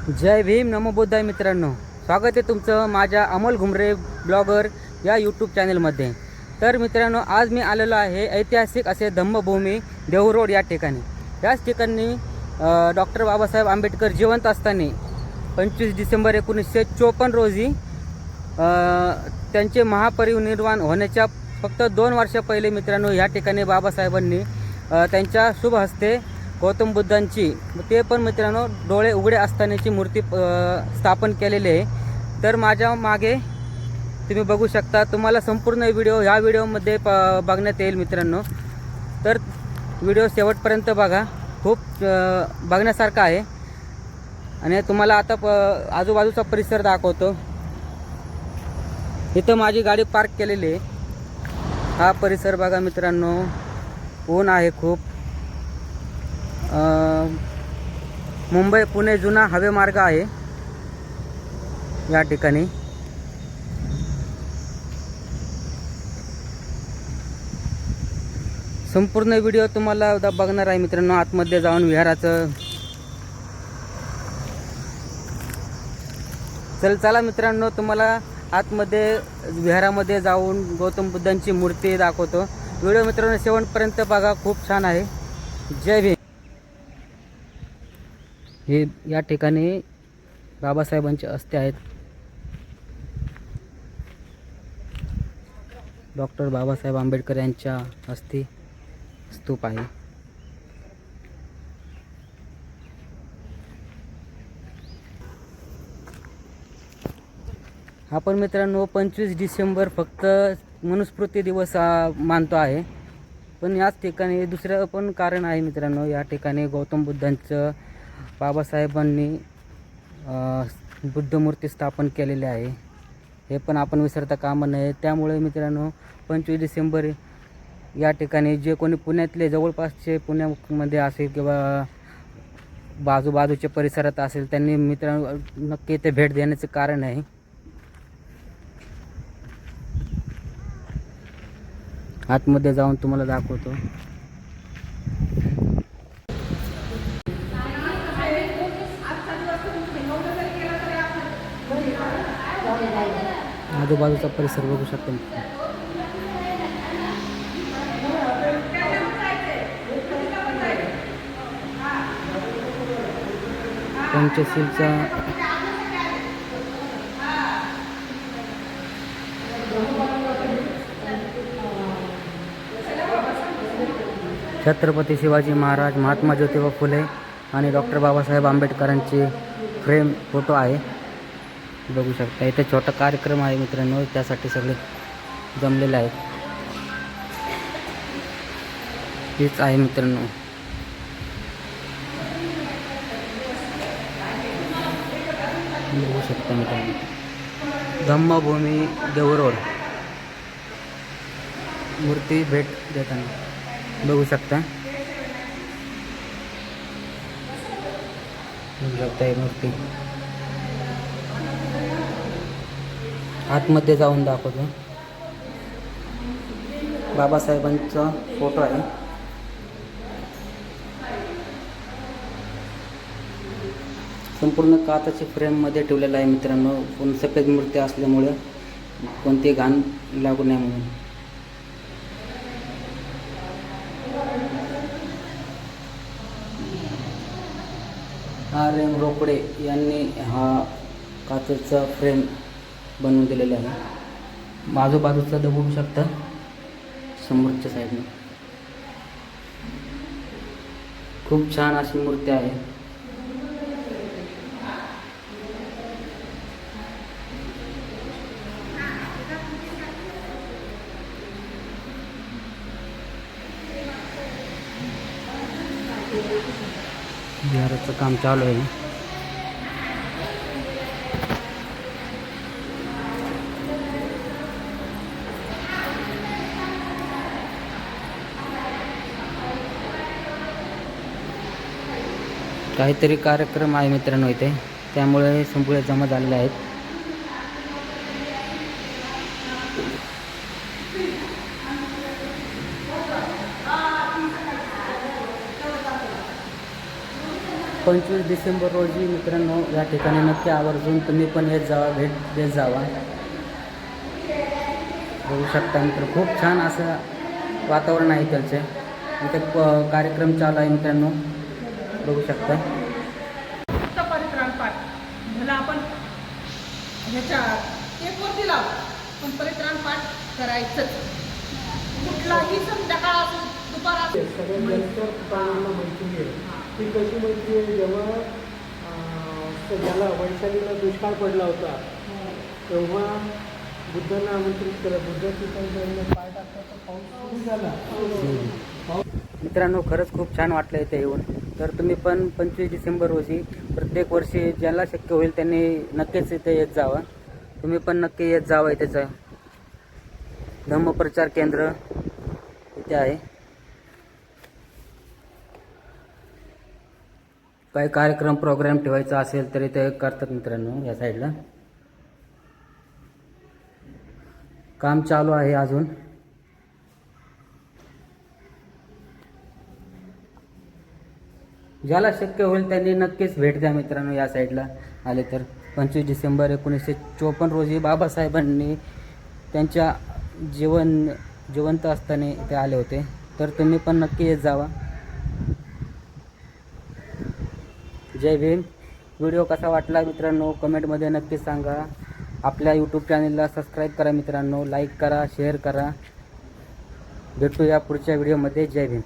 जय भीम नमो बुद्धाय मित्रांनो, स्वागत आहे तुमचं माझ्या अमोल घुमरे ब्लॉगर या यूट्यूब चॅनलमध्ये। तर मित्रांनो, आज मी आलेलो आहे ऐतिहासिक असे धम्मभूमी देहू रोड या ठिकाणी। याच ठिकाणी डॉक्टर बाबासाहेब आंबेडकर जिवंत असताना 25 डिसेंबर 1954 रोजी त्यांचे महापरिनिर्वाण होण्याच्या फक्त 2 वर्ष पहिले मित्रांनो या ठिकाणी बाबासाहेबांनी त्यांच्या शुभ हस्ते गौतम बुद्धांची ते पण मित्रांनो डोळे उघडे असतानाची मूर्ती स्थापन केलेली आहे। तर माझ्या मागे तुम्ही बघू शकता, तुम्हाला संपूर्ण व्हिडिओ ह्या व्हिडिओमध्ये बघण्यात येईल मित्रांनो। तर व्हिडिओ शेवटपर्यंत बघा, खूप बघण्यासारखा आहे। आणि तुम्हाला आता आजूबाजूचा परिसर दाखवतो। इथं माझी गाडी पार्क केलेली आहे। हा परिसर बघा मित्रांनो, ऊन आहे खूप। मुंबई पुणे जुना हवेमार्ग आहे या ठिकाणी। संपूर्ण व्हिडिओ तुम्हाला बघणार आहे मित्रांनो, आतमध्ये जाऊन विहाराचं। चला मित्रांनो, तुम्हाला आतमध्ये विहारामध्ये जाऊन गौतम बुद्धांची मूर्ती दाखवतो। व्हिडिओ मित्रांनो शेवटपर्यंत बघा, खूप छान आहे। जय भीम। हे या ठिकाणी बाबासाहेबांचे अस्थे आहेत। डॉक्टर बाबासाहेब आंबेडकर यांच्या अस्थी स्तूप आहे। आपण मित्रांनो 25 डिसेंबर फक्त मनुस्मृती दिवस मानतो आहे, पण याच ठिकाणी दुसरं पण कारण आहे मित्रांनो। या ठिकाणी गौतम बुद्धांचं बाबासाहेबांनी बुद्धमूर्ती स्थापन केलेली आहे, हे पण आपण विसरता कामा नये। त्यामुळे मित्रांनो 25 डिसेंबर या ठिकाणी जे कोणी पुण्यातले जवळपासचे पुण्यामध्ये असेल किंवा बाजूबाजूच्या परिसरात असेल, त्यांनी मित्रांनो नक्की इथे भेट देण्याचे कारण आहे। आतमध्ये जाऊन तुम्हाला दाखवतो। आजूबाजूचा परिसर बघू शकता। पंचशीलचा छत्रपती शिवाजी महाराज, महात्मा ज्योतिबा फुले आणि डॉक्टर बाबासाहेब आंबेडकरांचे फ्रेम फोटो आहे, बघू शकता। इथे छोटा कार्यक्रम आहे मित्रांनो, त्यासाठी सगळे जमलेले आहेत। हेच आहे मित्रांनो, बघू शकता मित्रांनो धम्मभूमी देहू रोड मूर्ती भेट देताना बघू शकता। ही मूर्ती आतमध्ये जाऊन दाखवतो। बाबासाहेबांचा फोटो आहे। संपूर्ण काचेच्या फ्रेममध्ये ठेवलेला आहे मित्रांनो, पण सफेद मूर्ती असल्यामुळे कोणती घाण लागू नये म्हणून। RM रोकडे यांनी हा काचेचा फ्रेम बनवून दिलेला आहे। आजूबाजूचा बघू शकता, समोरच्या साईडने खूप छान अशी मूर्ती आहे। विहाराचं काम चालू आहे। काहीतरी कार्यक्रम आहे मित्रांनो इथे, त्यामुळे संपूर्ण जमा झालेले आहेत। 25 डिसेंबर रोजी मित्रांनो या ठिकाणी नक्की आवर्जून तुम्ही पण येत जावा, भेट देत जावा. बघू शकता मित्र, खूप छान असं वातावरण आहे त्याचे. इथे कार्यक्रम चालू आहे मित्रांनो, बघू शकता. परित्राण पाठ मला आपण ह्याच्या केकवरती लावतो, पण परित्राण पाठ करायचंच. कुठलाही संध्याकाळ असो दुपार असो. मैत्री आहे ती कशी मैत्री आहे, जेव्हा ज्याला वैशालीला दुष्काळ पडला होता तेव्हा बुद्धांना आमंत्रित केलं. बुद्ध तिथं पाय टाकता तर पाऊस सुरू झाला. मित्रांनो खरंच खूप छान वाटलं इथे येऊन. तर तुम्ही पण 25 डिसेंबर रोजी प्रत्येक वर्षी ज्याला शक्य होईल त्यांनी नक्कीच इथे येत जावं. तुम्ही पण नक्की येत जावं. इथेचं धम्मप्रचार केंद्र इथे आहे. काही कार्यक्रम प्रोग्राम ठेवायचा असेल तर इथे करतात मित्रांनो. या साईडला काम चालू आहे अजून. ज्याला शक्य होईल त्यांनी नक्कीच भेट द्या मित्रांनो या साईडला आले तर. 25 डिसेंबर 1954 रोजी बाबासाहेबांनी त्यांच्या जिवंत असताना इथे आले होते. तर तुम्ही पण नक्की येत जावा. जय भीम. व्हिडिओ कसा वाटला मित्रांनो कमेंटमध्ये नक्की सांगा. आपल्या यूट्यूब चॅनलला सबस्क्राईब करा मित्रांनो, लाईक करा, शेअर करा. भेटूया पुढच्या व्हिडिओमध्ये. जय भीम.